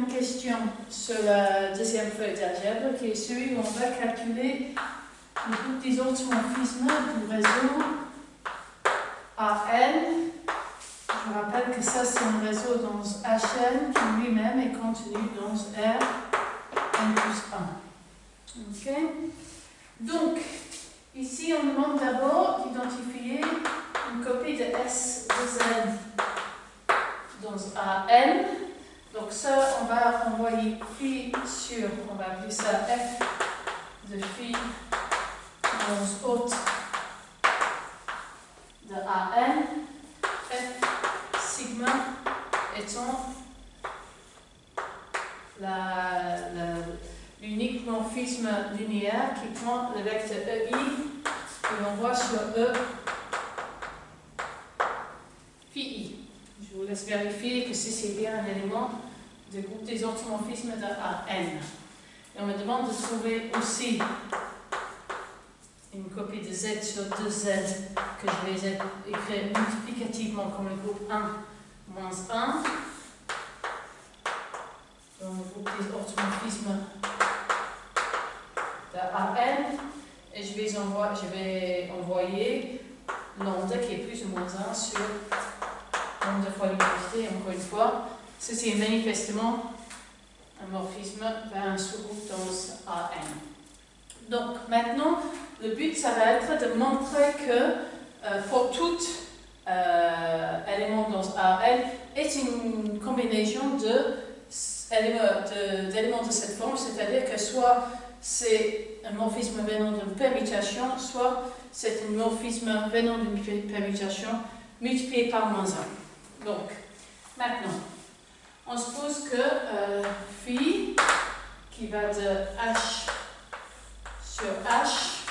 une question sur la deuxième feuille d'algèbre qui est celui où on va calculer le groupe des orthomorphismes du réseau AN. Je vous rappelle que ça c'est un réseau dans HN qui lui-même est contenu dans R n plus 1. Ok. Donc, ici on demande d'abord d'identifier une copie de S de Z dans AN. Donc ça, on va envoyer phi sur, on va appeler ça F de phi dans haute de AN. F sigma étant l'unique morphisme linéaire qui prend le vecteur EI et l'envoie sur E phi I. Je vous laisse vérifier que c'est bien un élément du groupe des orthomorphismes de AN. Et on me demande de trouver aussi une copie de Z sur 2Z que je vais écrire multiplicativement comme le groupe 1 moins 1 dans le groupe des orthomorphismes de AN. Et je vais envoyer lambda qui est plus ou moins 1 sur lambda fois l'unité, encore une fois. Ceci est manifestement un morphisme vers un sous-groupe dans AN. Donc maintenant, le but, ça va être de montrer que pour tout élément dans AN est une combinaison d'éléments de cette forme, c'est-à-dire que soit c'est un morphisme venant d'une permutation, soit c'est un morphisme venant d'une permutation multiplié par moins 1. Donc, maintenant, on suppose que phi, qui va de H sur H,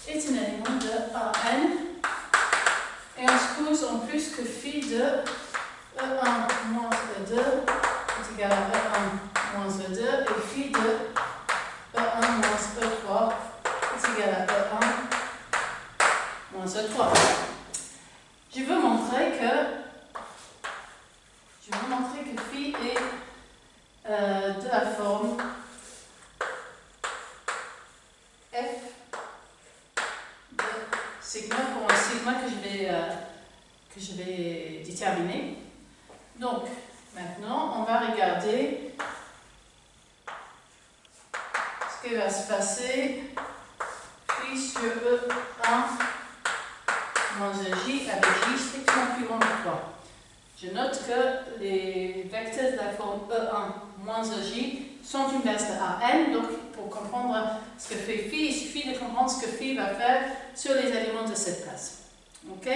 est un élément de AN. Et on suppose en plus que phi de E1 moins E2 est égal à E1 moins E2 et phi de E1 moins E3 est égal à E1 moins E3. Je veux montrer que phi est de la forme f de sigma pour un sigma que je vais déterminer. Donc, maintenant, on va regarder ce qui va se passer phi sur E1 moins EJ avec J strictement plus grand que 3. Je note que les vecteurs de la forme E1 moins EJ sont une base de AN, donc pour comprendre ce que fait phi, il suffit de comprendre ce que phi va faire sur les éléments de cette base. Ok?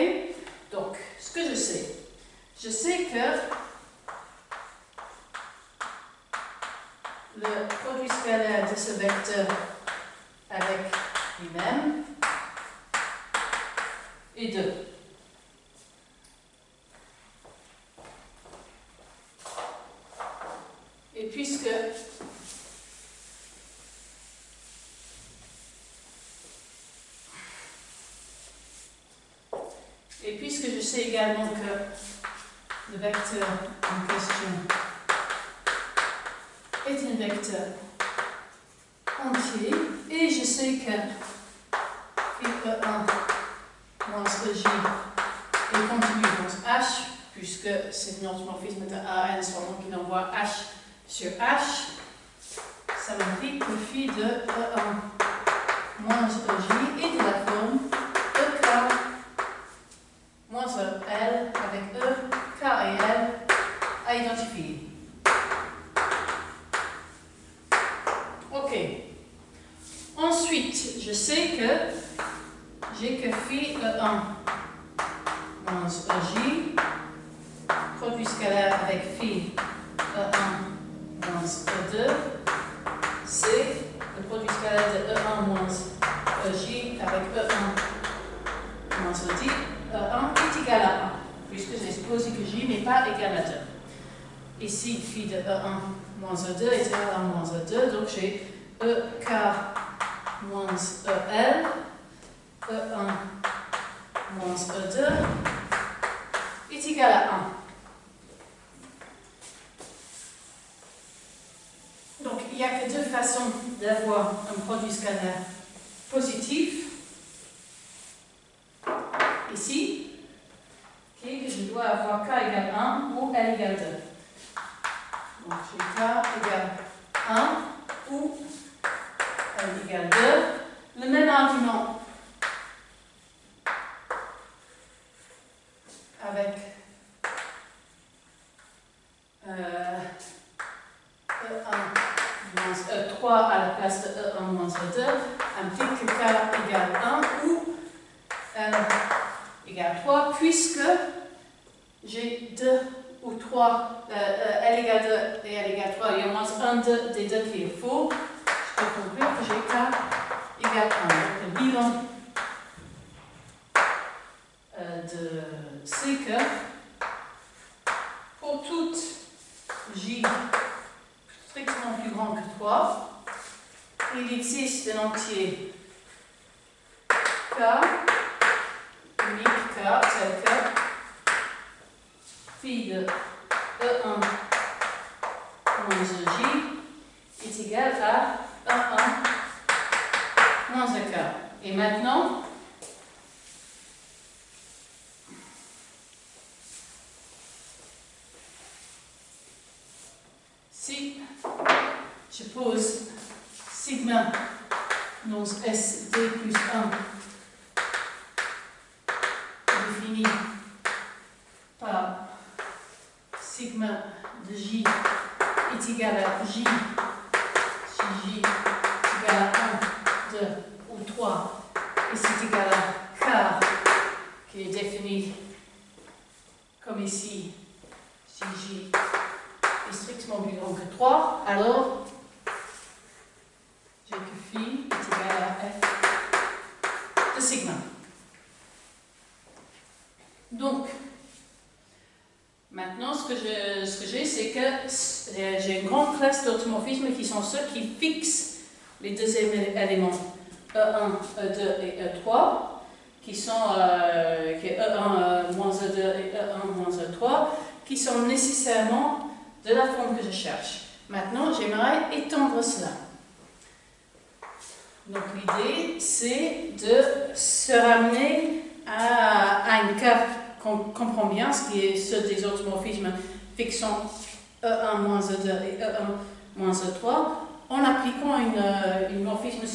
Donc, ce que je sais que le produit scalaire de ce vecteur avec lui-même est 2. Et puisque je sais également que le vecteur en question est un vecteur entier, et je sais que phi E1 moins EJ est contenu dans H, puisque c'est un orthomorphisme de AN seulement qui envoie H sur H, ça m'indique que phi de E1 moins EJ est de la forme EK moins EL avec E, K et L à identifier. Ok. Ensuite, je sais que j'ai que phi E1 moins EJ, produit scalaire avec phi E1 moins E2, c'est le produit scalaire de E1 moins EJ avec E1 moins EJ, E1 est égal à 1, puisque j'ai supposé que J n'est pas égal à 2. Ici, phi de E1 moins E2 est égal à moins E2, donc j'ai EK moins EL, E1 moins E2 est égal à 1. d'avoir un produit scalaire positif, ici, okay, que je dois avoir k égale 1 ou l égale 2. Donc j'ai k égale 1 ou l égale 2. Le même argument avec E1 moins E3 à la place de E1 moins E2 implique que k égale 1 ou L égale 3, puisque j'ai 2 ou 3, L égale 2 et L égale 3, il y a moins 1 des deux qui est faux, je peux conclure que j'ai k égale 1. Donc le bilan c'est que pour toute J strictement plus grand que 3, il existe un entier K, unique K, tel que phi de E1 moins J est égal à E1 moins EK. Et maintenant, si je pose sigma non SD plus 1 défini par sigma de J est égal à J, si J est égal à 1, 2 ou 3, et c'est égal à K qui est défini comme ici, si J est strictement plus grand que 3, alors j'ai que phi est égal à F de sigma. Donc, maintenant, ce que j'ai, c'est que j'ai une grande classe d'automorphismes qui sont ceux qui fixent les deuxièmes éléments E1, E2 et E3, qui sont qui est E1 moins E2 et E1 moins E3, qui sont nécessairement de la forme que je cherche. Maintenant, j'aimerais étendre cela. Donc l'idée, c'est de se ramener à une carte qu'on comprend bien, ce qui est ceux des automorphismes fixant E1 moins E2 et E1 moins E3, en appliquant une morphisme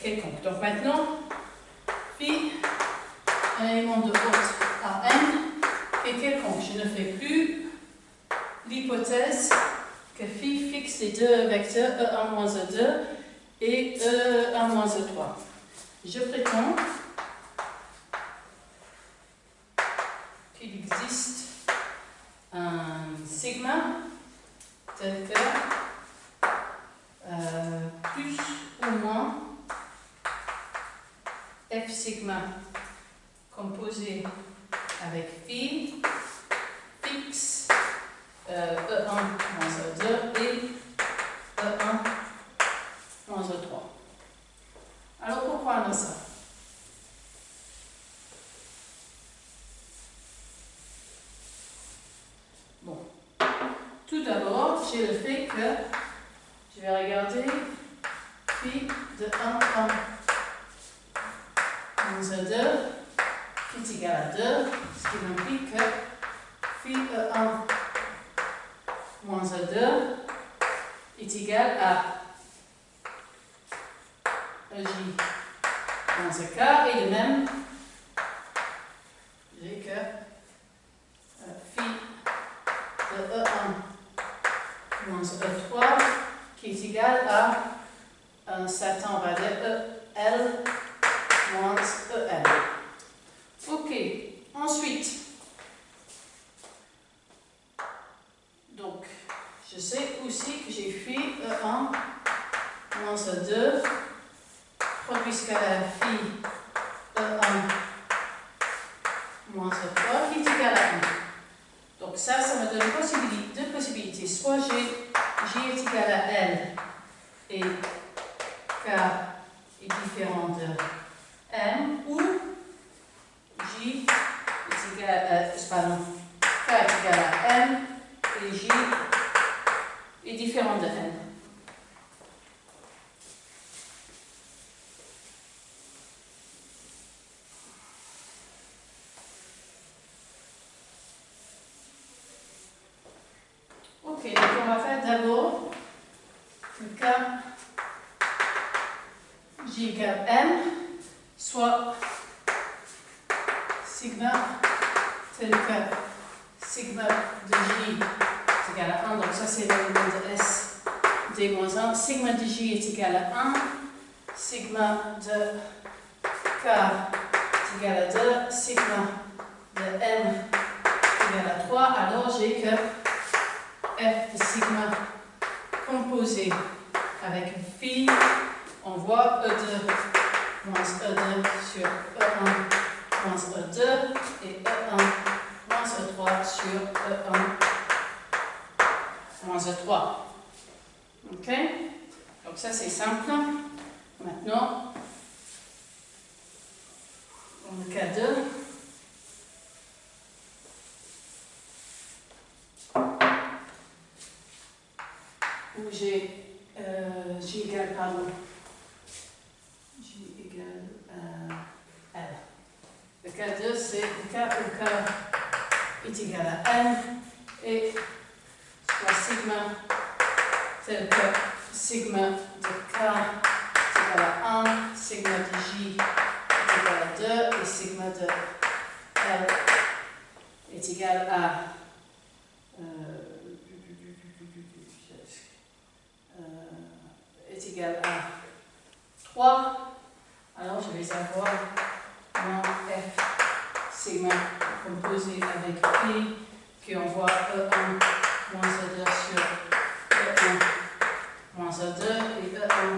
quelconque. Donc maintenant, phi, un élément de haute à n, est quelconque. Je ne fais plus l'hypothèse que phi fixe les deux vecteurs E1 moins E2 et E1 moins E3. Je prétends qu'il existe un sigma tel que plus ou moins F sigma composé avec phi fixe E1 moins E2 et E1 moins E3. Alors pourquoi on a ça? Bon. Tout d'abord, j'ai le fait que je vais regarder phi de 1 moins E2 qui est égal à 2, ce qui implique que phi E1 moins E2 est égal à J moins EK, et de même, j'ai que phi de E1 moins E3 qui est égal à un certain, on va dire, EL moins EL. Ok, ensuite, donc, je sais aussi que j'ai phi E1 moins E2 produit scalaire phi E1 moins E3 qui est égal à 1. Donc ça me donne deux possibilités. Soit J est égal à L et K est différent de M, ou J est égal à, K est égal à M et J est différent de M. J égale M, soit sigma tel que sigma de J est égal à 1, donc ça c'est l'élément de S D-1, sigma de J est égal à 1, sigma de K est égal à 2, sigma de M est égal à 3, alors j'ai que F de sigma composé avec phi, on voit E2 moins E2 sur E1 moins E2 et E1 moins E3 sur E1 moins E3. Ok? Donc ça c'est simple. Maintenant, dans le cas 2, où j'ai J égale, pardon, J égale L. Le cas 2, c'est le cas où K est égal à N et soit sigma tel que sigma de K est égal à 1, sigma de J est égal à 2 et sigma de L est égal à est égal à 3, alors je vais avoir mon F sigma composé avec phi qui envoie E1 moins E2 sur E1 moins E2 et E1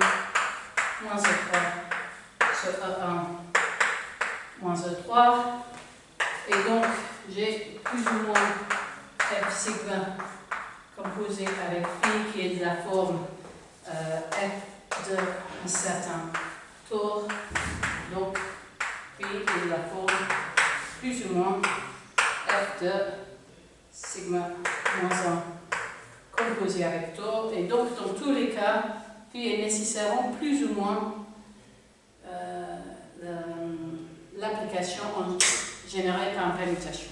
moins E3 sur E1 moins E3. Et donc j'ai plus ou moins F sigma composé avec phi qui est de la forme F de un certain tour, donc phi est de la forme plus ou moins F de sigma moins 1 composé avec tour, et donc dans tous les cas, phi est nécessairement plus ou moins l'application générée par une permutation.